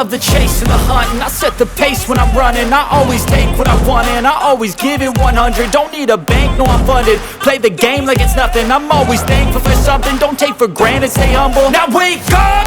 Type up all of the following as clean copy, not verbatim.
love the chase and the hunt, and I set the pace when I'm running. I always take what I want and I always give it 100. Don't need a bank, no I'm funded. Play the game like it's nothing. I'm always thankful for something. Don't take for granted, stay humble. Now wake up,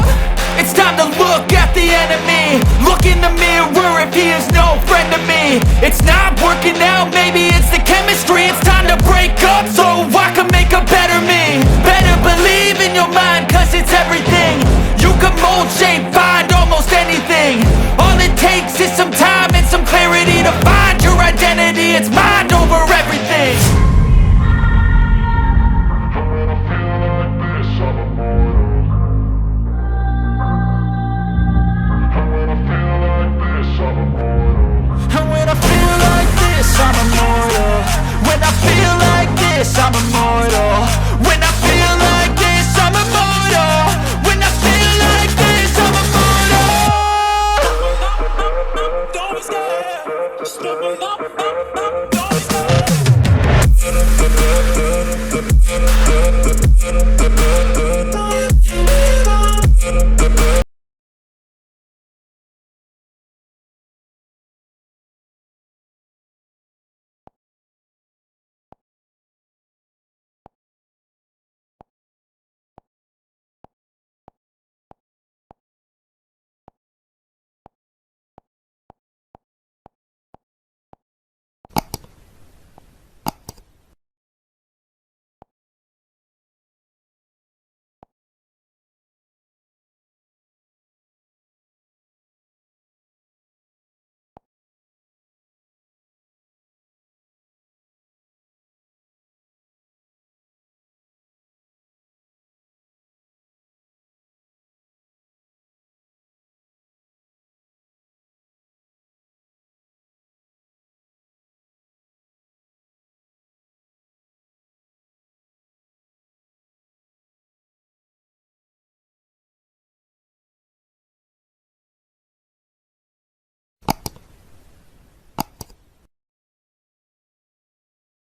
it's time to look at the enemy. Look in the mirror if he is no friend to me. It's not working out, maybe it's the chemistry. It's time to break up so I can make a better me. Better believe in your mind, cause it's everything. You can mold, shape, find almost anything. All it takes is some time and some clarity to find your identity. It's mind over everything. And when I feel like this, I'm immortal. When I feel like this, I'm immortal.